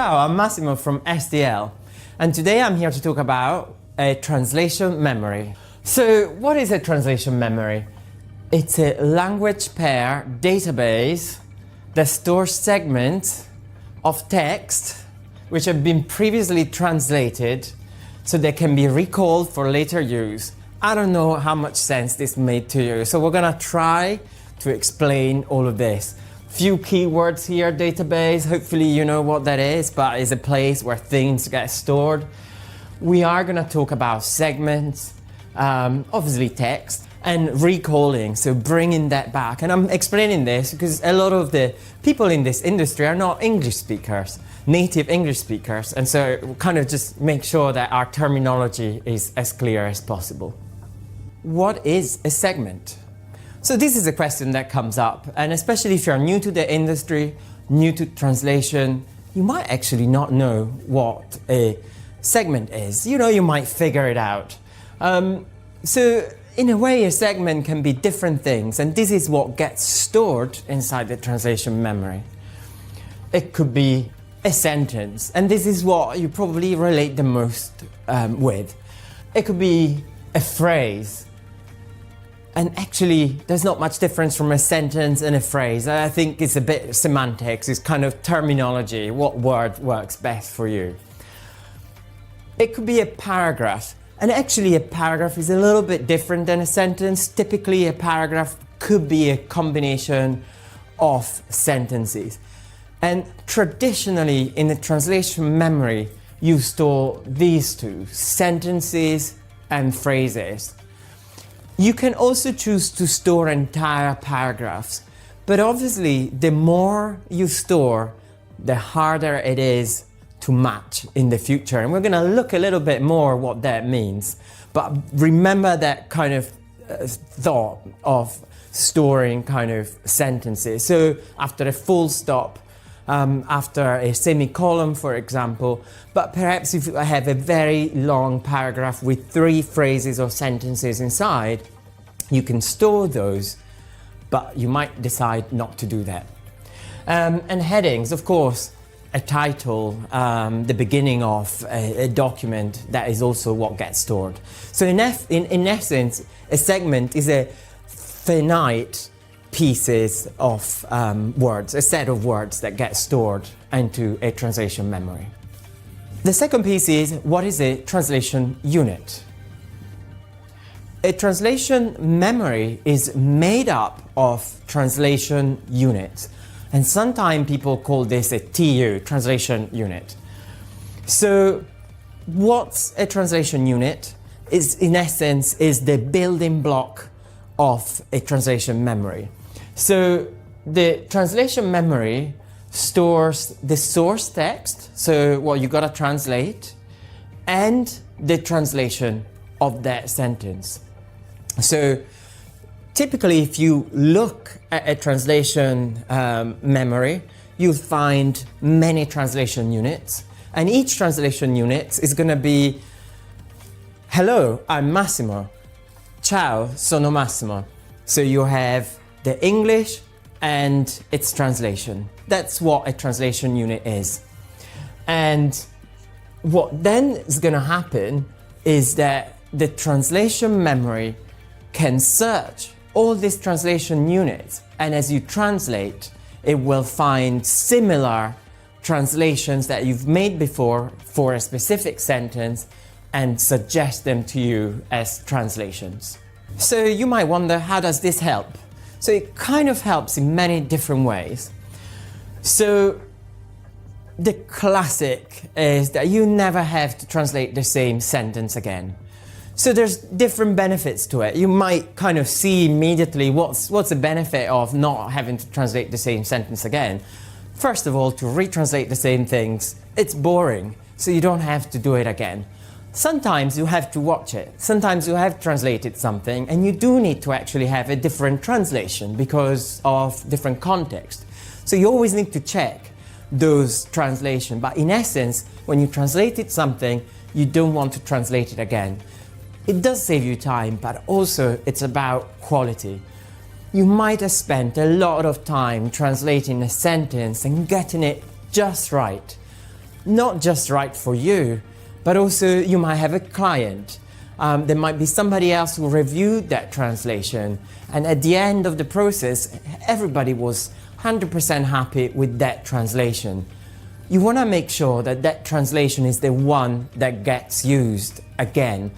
Ciao, I'm Massimo from SDL, and today I'm here to talk about a translation memory. So what is a translation memory? It's a language pair database that stores segments of text which have been previously translated so they can be recalled for later use. I don't know how much sense this made to you, so we're gonna try to explain all of this. Few keywords here, database, hopefully you know what that is, but it's a place where things get stored. We are gonna talk about segments, obviously text, and recalling, so bringing that back. And I'm explaining this because a lot of the people in this industry are not English speakers, native English speakers, and so we'll kind of just make sure that our terminology is as clear as possible. What is a segment? So this is a question that comes up, and especially if you're new to the industry, new to translation, you might actually not know what a segment is. You know, you might figure it out. So in a way, a segment can be different things, and this is what gets stored inside the translation memory. It could be a sentence, and this is what you probably relate the most with. It could be a phrase. And actually, there's not much difference from a sentence and a phrase. I think it's a bit semantics, it's kind of terminology, what word works best for you. It could be a paragraph, and actually a paragraph is a little bit different than a sentence. Typically, a paragraph could be a combination of sentences. And traditionally, in the translation memory, you store these two, sentences and phrases. You can also choose to store entire paragraphs, but obviously the more you store, the harder it is to match in the future. And we're going to look a little bit more what that means. But remember that kind of thought of storing kind of sentences. So after a full stop, after a semicolon, for example, but perhaps if you have a very long paragraph with 3 phrases or sentences inside, you can store those, but you might decide not to do that. And headings, of course, a title, the beginning of a document, that is also what gets stored. So in essence, a segment is a finite pieces of words, a set of words that get stored into a translation memory. The second piece is, what is a translation unit? A translation memory is made up of translation units, and sometimes people call this a TU, translation unit. So what's a translation unit? Is in essence is the building block of a translation memory. So the translation memory stores the source text, so what you gotta translate, and the translation of that sentence. So typically if you look at a translation memory, you'll find many translation units, and each translation unit is gonna be, hello, I'm Massimo. Ciao, sono Massimo. So you have the English and its translation. That's what a translation unit is. And what then is going to happen is that the translation memory can search all these translation units, and as you translate, it will find similar translations that you've made before for a specific sentence and suggest them to you as translations. So you might wonder, how does this help? So it kind of helps in many different ways. So the classic is that you never have to translate the same sentence again. So there's different benefits to it. You might kind of see immediately what's the benefit of not having to translate the same sentence again. First of all, to retranslate the same things, it's boring, so you don't have to do it again. Sometimes you have to watch it. Sometimes you have translated something and you do need to actually have a different translation because of different context. So you always need to check those translations. But in essence, when you translated something, you don't want to translate it again. It does save you time, but also it's about quality. You might have spent a lot of time translating a sentence and getting it just right. not just right for you, but also you might have a client. There might be somebody else who reviewed that translation, and at the end of the process, everybody was 100% happy with that translation. You want to make sure that that translation is the one that gets used again.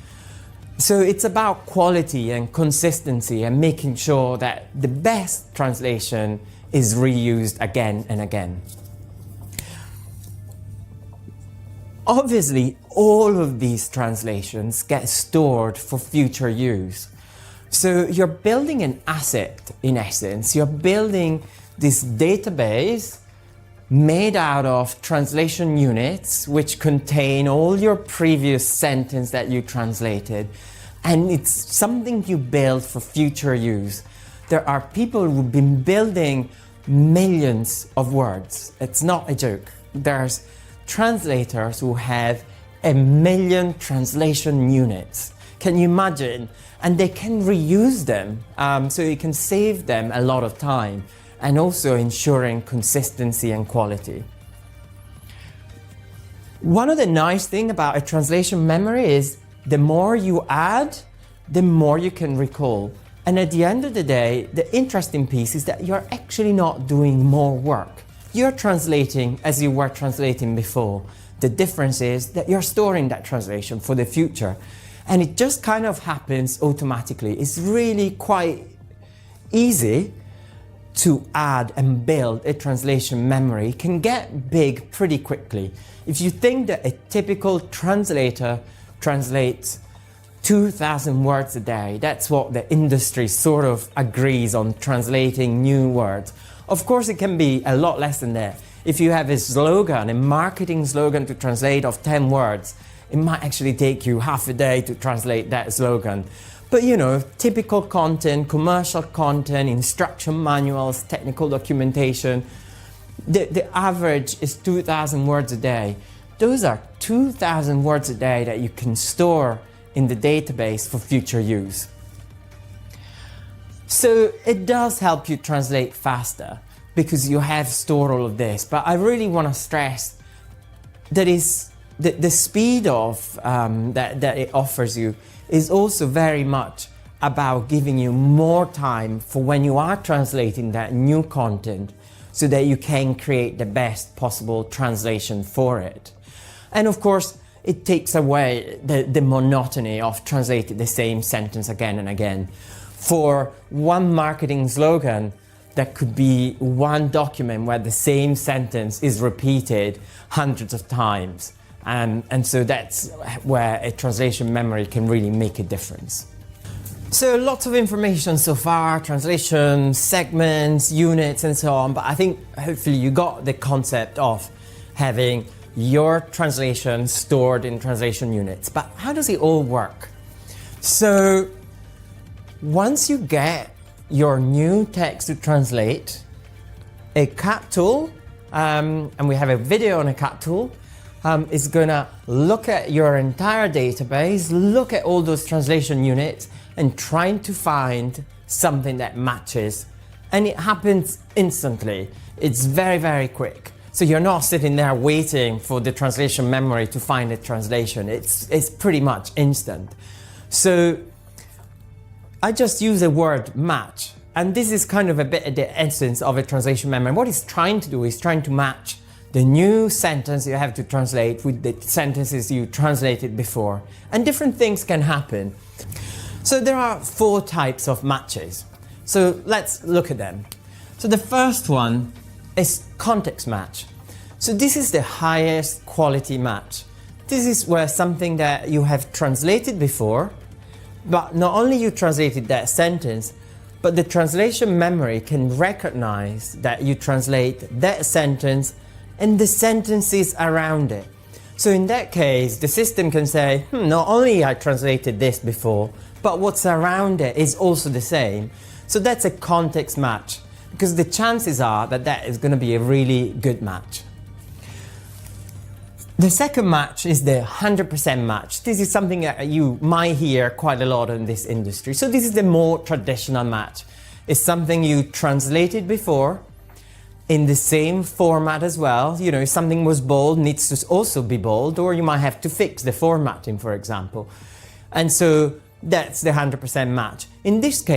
So it's about quality and consistency and making sure that the best translation is reused again and again. Obviously, all of these translations get stored for future use. So you're building an asset, in essence. You're building this database made out of translation units which contain all your previous sentence that you translated. And it's something you build for future use. There are people who've been building millions of words. It's not a joke. There's translators who have 1 million translation units. Can you imagine? And they can reuse them, so you can save them a lot of time and also ensuring consistency and quality. One of the nice things about a translation memory is the more you add, the more you can recall. And at the end of the day, the interesting piece is that you're actually not doing more work. You're translating as you were translating before. The difference is that you're storing that translation for the future. And it just kind of happens automatically. It's really quite easy to add and build a translation memory. It can get big pretty quickly. If you think that a typical translator translates 2,000 words a day, that's what the industry sort of agrees on translating new words. Of course, it can be a lot less than that. If you have a slogan, a marketing slogan to translate of 10 words, it might actually take you half a day to translate that slogan. But you know, typical content, commercial content, instruction manuals, technical documentation, the average is 2,000 words a day. Those are 2,000 words a day that you can store in the database for future use. So it does help you translate faster because you have stored all of this. But I really want to stress that the speed of that it offers you is also very much about giving you more time for when you are translating that new content so that you can create the best possible translation for it. And of course, it takes away the monotony of translating the same sentence again and again. For one marketing slogan, that could be one document where the same sentence is repeated hundreds of times. And so that's where a translation memory can really make a difference. So lots of information so far, translation, segments, units, and so on. But I think hopefully you got the concept of having your translation stored in translation units. But how does it all work? So once you get your new text to translate, a CAT tool, and we have a video on a CAT tool, is going to look at your entire database, look at all those translation units, and trying to find something that matches. And it happens instantly. It's very, very quick. So you're not sitting there waiting for the translation memory to find a translation. It's pretty much instant. So I just use the word match. And this is kind of a bit of the essence of a translation memory. What it's trying to do is trying to match the new sentence you have to translate with the sentences you translated before. And different things can happen. So there are 4 types of matches. So let's look at them. So the first one is context match. So this is the highest quality match. This is where something that you have translated before, but not only you translated that sentence, but the translation memory can recognize that you translate that sentence and the sentences around it. So in that case, the system can say, not only I translated this before, but what's around it is also the same. So that's a context match, because the chances are that that is going to be a really good match. The second match is the 100% match. This is something that you might hear quite a lot in this industry. So this is the more traditional match. It's something you translated before, in the same format as well. You know, if something was bold, needs to also be bold, or you might have to fix the formatting, for example. And so that's the 100% match. In this case,